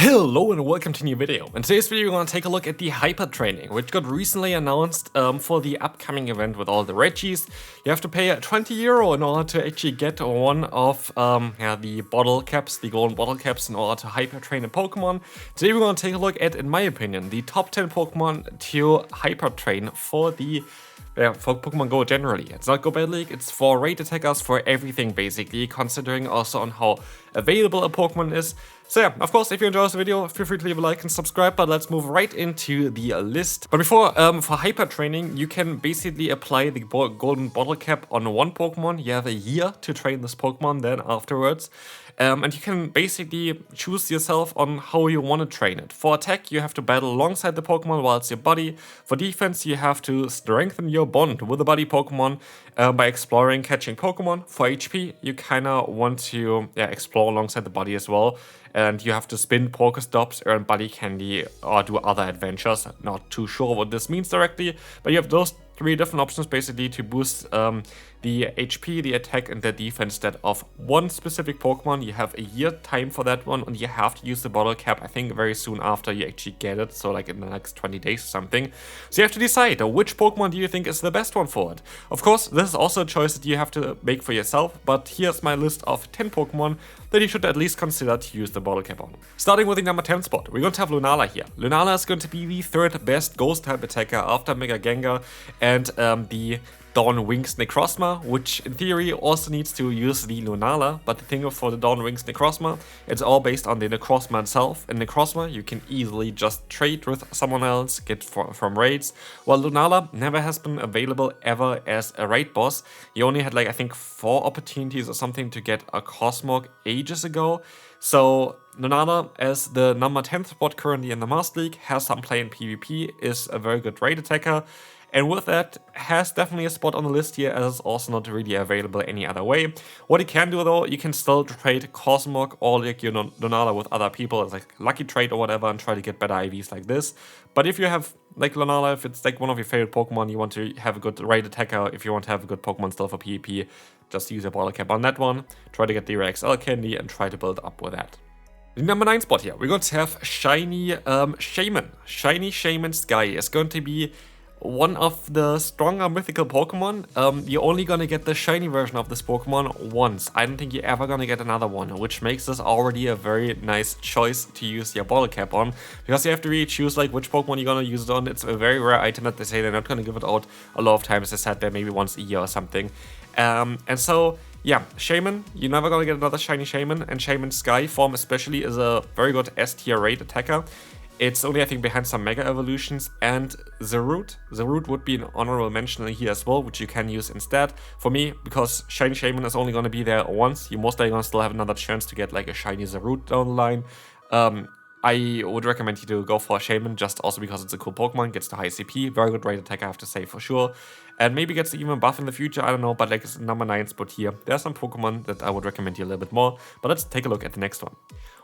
Hello and welcome to a new video. In today's video we're going to take a look at the hyper training, which got recently announced for the upcoming event with all the Reggies. You have to pay 20 euro in order to actually get one of the bottle caps, the golden bottle caps, in order to hyper train a Pokemon. Today we're going to take a look at, in my opinion, the top 10 Pokemon to hyper train for the for Pokemon Go generally. It's not Go Battle League, it's for raid attackers, for everything basically, considering also on how available a Pokemon is. So yeah, of course, if you enjoyed the video, feel free to leave a like and subscribe, but let's move right into the list. But before, for hyper training, you can basically apply the golden bottle cap on one Pokemon. You have a year to train this Pokemon then afterwards. And you can basically choose yourself on how you want to train it. For attack, you have to battle alongside the Pokemon while it's your buddy. For defense, you have to strengthen your bond with the buddy Pokemon by exploring, catching Pokemon. For HP, you kind of want to explore alongside the buddy as well. And you have to spin Pokestops, earn buddy candy, or do other adventures. Not too sure what this means directly, but you have those three different options basically to boost the HP, the attack, and the defense instead of one specific Pokemon. You have a year time for that one, and you have to use the bottle cap, I think, very soon after you actually get it, so like in the next 20 days or something. So you have to decide which Pokemon do you think is the best one for it. Of course, this is also a choice that you have to make for yourself, but here's my list of 10 Pokemon that you should at least consider to use the bottle cap on. Starting with the number 10 spot, we're going to have Lunala here. Lunala is going to be the third best ghost type attacker after Mega Gengar and the Dawn Wings Necrozma, which in theory also needs to use the Lunala, but the thing for the Dawn Wings Necrozma, it's all based on the Necrozma itself. In Necrozma, you can easily just trade with someone else, get from raids, while Lunala never has been available ever as a raid boss. You only had like, I think, 4 opportunities or something to get a Cosmog ages ago. So Lunala, as the number 10th spot currently in the Master League, has some play in PvP, is a very good raid attacker. And with that, has definitely a spot on the list here, as it's also not really available any other way. What you can do though, you can still trade Cosmog or like your Lunala with other people, as like Lucky Trade or whatever, and try to get better IVs like this. But if you have like Lunala, if it's like one of your favorite Pokemon, you want to have a good raid attacker, if you want to have a good Pokemon still for PvP, just use a bottle cap on that one, try to get the Rare XL candy, and try to build up with that. The number 9 spot here, we're going to have Shiny Shaymin. Shiny Shaymin Sky is going to be one of the stronger mythical Pokemon. You're only gonna get the shiny version of this Pokemon once. I don't think you're ever gonna get another one, which makes this already a very nice choice to use your bottle cap on, because you have to really choose like which Pokemon you're gonna use it on. It's a very rare item that they say they're not gonna give it out a lot of times. They said that maybe once a year or something. And so yeah, Shaymin, you're never gonna get another shiny Shaymin, and Shaymin Sky form especially is a very good S-tier raid attacker. It's only, I think, behind some Mega Evolutions, and Zarude. Zarude would be an honorable mention here as well, which you can use instead. For me, because Shiny Shaymin is only going to be there once, you're most likely going to still have another chance to get like a Shiny Zarude down the line. I would recommend you to go for Shaymin, just also because it's a cool Pokemon, gets the high CP, very good raid attack, I have to say, for sure. And maybe gets the even buff in the future, I don't know, but like it's number 9 spot here. There are some Pokemon that I would recommend you a little bit more, but let's take a look at the next one,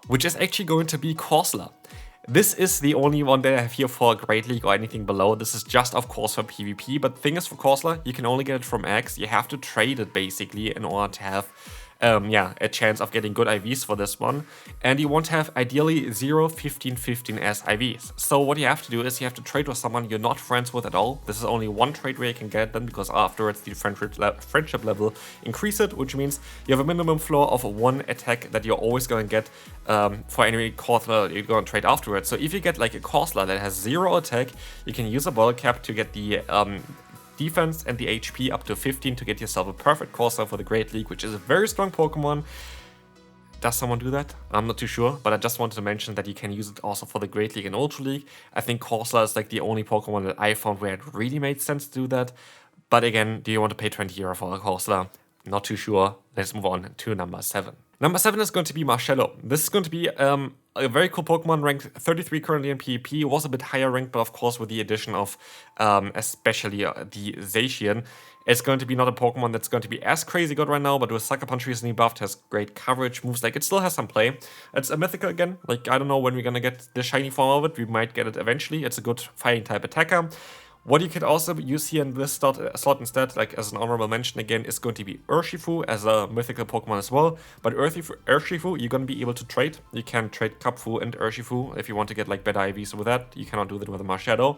which is actually going to be Corsola. This is the only one that I have here for Great League or anything below. This is just, of course, for PvP. But the thing is, for Corsola, you can only get it from X. You have to trade it, basically, in order to have a chance of getting good IVs for this one. And you want to have, ideally, 0, 15, 15 as IVs. So what you have to do is you have to trade with someone you're not friends with at all. This is only one trade where you can get them, because afterwards the friendship level increases, which means you have a minimum floor of 1 attack that you're always going to get for any Corsola you're going to trade afterwards. So if you get like a Corsola that has 0 attack, you can use a bottle cap to get the defense and the HP up to 15 to get yourself a perfect Corsola for the Great League, which is a very strong Pokemon. Does someone do that? I'm not too sure, but I just wanted to mention that you can use it also for the Great League and Ultra League. I think Corsola is like the only Pokemon that I found where it really made sense to do that. But again, do you want to pay 20 euro for a Corsola? Not too sure. Let's move on to number 7. Number 7 is going to be Marshadow. This is going to be a very cool Pokemon, ranked 33 currently in PvP. It was a bit higher ranked, but of course with the addition of especially the Zacian, it's going to be not a Pokemon that's going to be as crazy good right now, but with Sucker Punch recently buffed, has great coverage, moves like it still has some play. It's a mythical again, like I don't know when we're gonna get the shiny form of it, we might get it eventually. It's a good fighting type attacker. What you could also use here in this slot instead, like as an honorable mention again, is going to be Urshifu as a mythical Pokemon as well. But Urshifu, you're going to be able to trade. You can trade Kapfu and Urshifu if you want to get like better IVs with that. You cannot do that with a Marshadow.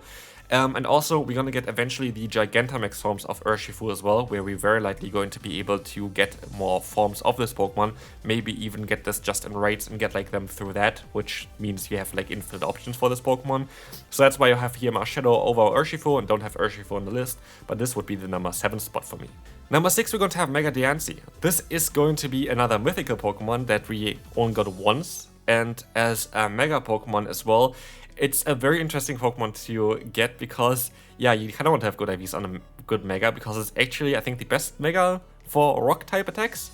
And also, we're going to get eventually the Gigantamax forms of Urshifu as well, where we're very likely going to be able to get more forms of this Pokemon. Maybe even get this just in raids and get like them through that, which means you have like infinite options for this Pokemon. So that's why you have here Marshadow over Urshifu and don't have Urshifu on the list, but this would be the number 7 spot for me. Number 6, we're going to have Mega Diancie. This is going to be another mythical Pokemon that we only got once, and as a Mega Pokemon as well. It's a very interesting Pokemon to get because, yeah, you kind of want to have good IVs on a good Mega because it's actually, I think, the best Mega for Rock-type attacks,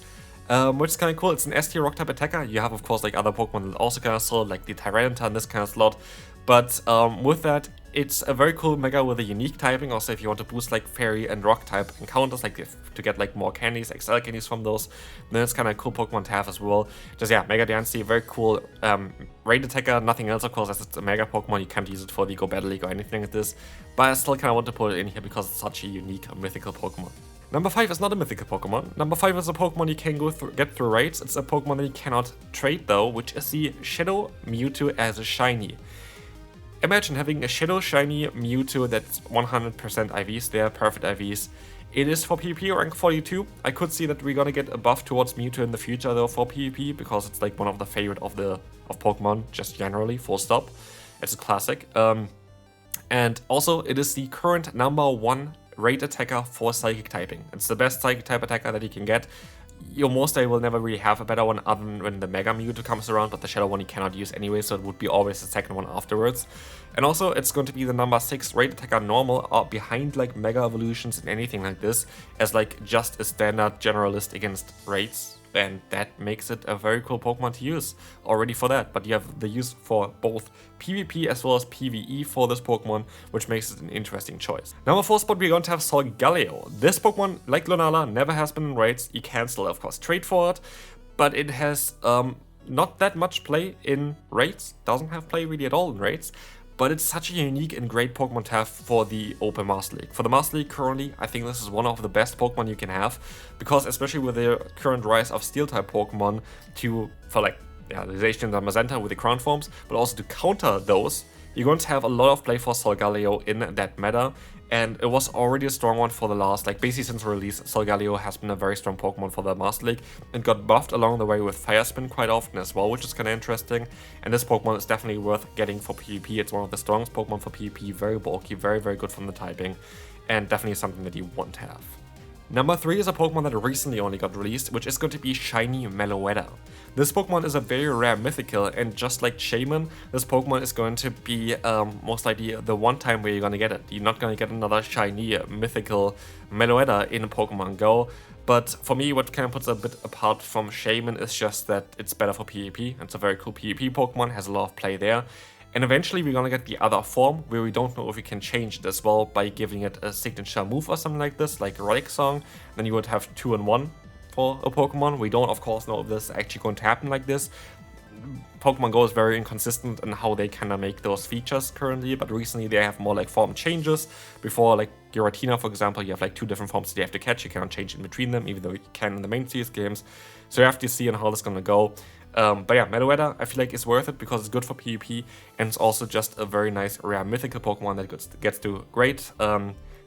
which is kind of cool. It's an S-tier Rock-type attacker. You have, of course, like other Pokemon that also kind of slot, like the Tyranitar in this kind of slot. But with that, it's a very cool Mega with a unique typing. Also, if you want to boost like Fairy and Rock type encounters, like to get like more candies, XL candies from those, then it's kind of a cool Pokemon to have as well. Just yeah, Mega Diancie, very cool raid attacker. Nothing else, of course, as it's a Mega Pokemon. You can't use it for the Go Battle League or anything like this. But I still kind of want to put it in here because it's such a unique mythical Pokemon. Number 5 is not a mythical Pokemon. Number 5 is a Pokemon you can get through raids. It's a Pokemon that you cannot trade though, which is the Shadow Mewtwo as a shiny. Imagine having a Shadow Shiny Mewtwo that's 100% IVs, they are perfect IVs. It is for PvP rank 42. I could see that we're gonna get a buff towards Mewtwo in the future though for PvP, because it's like one of the favorite of Pokemon, just generally, full stop. It's a classic. And also, it is the current number 1 raid attacker for Psychic typing. It's the best Psychic type attacker that you can get. You most likely will never really have a better one other than when the Mega Mewtwo comes around, but the Shadow one you cannot use anyway, so it would be always the second one afterwards. And also, it's going to be the number 6 raid attacker normal, behind like Mega Evolutions and anything like this, as like just a standard generalist against raids. And that makes it a very cool Pokemon to use already for that. But you have the use for both PvP as well as PvE for this Pokemon, which makes it an interesting choice. Number 4 spot, we're going to have Solgaleo. This Pokemon, like Lunala, never has been in raids. You can still, of course, trade for it, but it has not that much play in raids. Doesn't have play really at all in raids. But it's such a unique and great Pokemon to have for the Open Master League. For the Master League currently, I think this is one of the best Pokemon you can have, because especially with the current rise of Steel-type Pokemon for like, yeah, the Zacian and Magenta with the Crown forms, but also to counter those, you're going to have a lot of play for Solgaleo in that meta. And it was already a strong one for the last, like basically since release, Solgaleo has been a very strong Pokemon for the Master League and got buffed along the way with Fire Spin quite often as well, which is kind of interesting. And this Pokemon is definitely worth getting for PvP. It's one of the strongest Pokemon for PvP, very bulky, very, very good from the typing, and definitely something that you want to have. Number 3 is a Pokemon that recently only got released, which is going to be Shiny Meloetta. This Pokemon is a very rare mythical, and just like Shaymin, this Pokemon is going to be most likely the one time where you're going to get it. You're not going to get another shiny mythical Meloetta in Pokemon Go. But for me, what kind of puts it a bit apart from Shaymin is just that it's better for PvP. It's a very cool PvP Pokemon, has a lot of play there. And eventually we're gonna get the other form, where we don't know if we can change it as well by giving it a signature move or something like this, like Relic Song. Then you would have 2 in 1 for a Pokemon. We don't, of course, know if this is actually going to happen like this. Pokemon Go is very inconsistent in how they kind of make those features currently, but recently they have more like form changes. Before, like Giratina, for example, you have like 2 different forms that you have to catch. You cannot change in between them, even though you can in the main series games. So you have to see on how this is gonna go. But yeah, Meloetta, I feel like is worth it because it's good for PvP, and it's also just a very nice rare mythical Pokemon that gets to great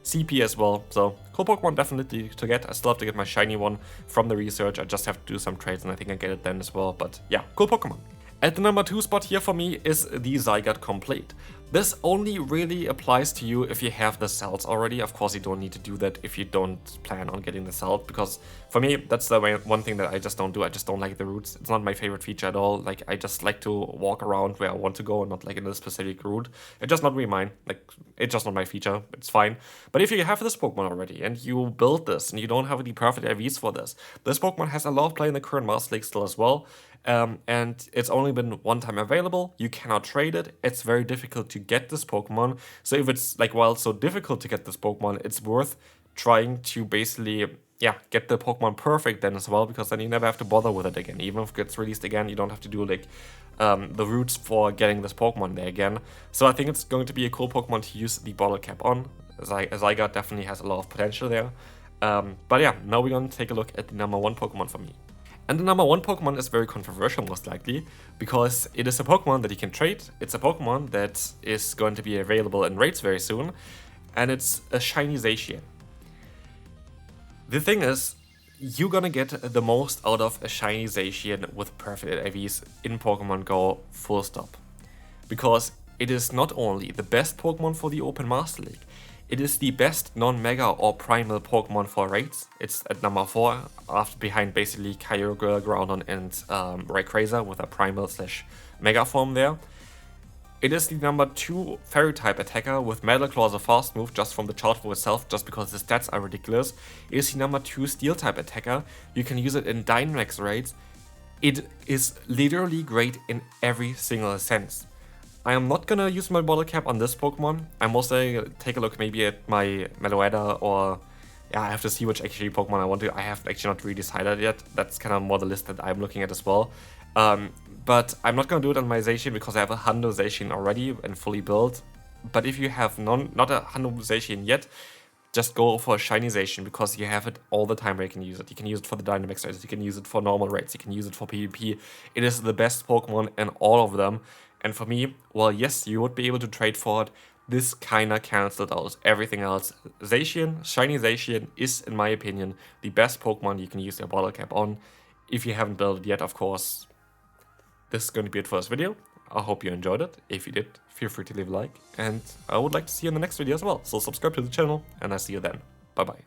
CP as well. So cool Pokemon definitely to get. I still have to get my shiny one from the research. I just have to do some trades and I think I get it then as well. But yeah, cool Pokemon. At the number 2 spot here for me is the Zygarde Complete. This only really applies to you if you have the cells already. Of course, you don't need to do that if you don't plan on getting the cell, because for me, that's the one thing that I just don't do. I just don't like the routes. It's not my favorite feature at all. Like, I just like to walk around where I want to go and not like in a specific route. It's just not really mine. Like, it's just not my feature. It's fine. But if you have this Pokemon already and you build this and you don't have any perfect IVs for this Pokemon has a lot of play in the current Master League still as well. And it's only been one time available. You cannot trade it. It's very difficult to get this Pokemon. So if it's like, while it's so difficult to get this Pokemon, it's worth trying to basically, yeah, get the Pokemon perfect then as well, because then you never have to bother with it again. Even if it gets released again, you don't have to do like the routes for getting this Pokemon there again. So I think it's going to be a cool Pokemon to use the bottle cap on. Zygarde definitely has a lot of potential there. But yeah, now we're gonna take a look at the number 1 Pokemon for me. And the number 1 Pokemon is very controversial, most likely, because it is a Pokemon that you can trade, it's a Pokemon that is going to be available in raids very soon, and it's a shiny Zacian. The thing is, you're gonna get the most out of a shiny Zacian with perfect IVs in Pokemon Go, full stop. Because it is not only the best Pokemon for the Open Master League, it is the best non-Mega or Primal Pokemon for raids. It's at number 4, after behind basically Kyogre, Groudon and Rayquaza with a Primal / Mega form there. It is the number 2 Fairy-type attacker with Metal Claw as a fast move just from the chart for itself, just because the stats are ridiculous. It is the number 2 Steel-type attacker. You can use it in Dynamax raids. It is literally great in every single sense. I am not gonna use my bottle cap on this Pokemon. I'm mostly gonna take a look maybe at my Meloetta, or yeah, I have to see which actually Pokemon I want to. I have actually not really decided yet. That's kind of more the list that I'm looking at as well. But I'm not gonna do it on my Zacian because I have a Hundo Zacian already and fully built. But if you have not a Hundo Zacian yet, just go for a shiny Zacian because you have it all the time where you can use it. You can use it for the Dynamax raids, you can use it for normal raids, you can use it for PvP. It is the best Pokemon in all of them. And for me, well, yes, you would be able to trade for it. This kinda cancelled out everything else. Zacian, shiny Zacian, is, in my opinion, the best Pokemon you can use your bottle cap on. If you haven't built it yet, of course, this is going to be it for this video. I hope you enjoyed it. If you did, feel free to leave a like. And I would like to see you in the next video as well. So subscribe to the channel, and I'll see you then. Bye bye.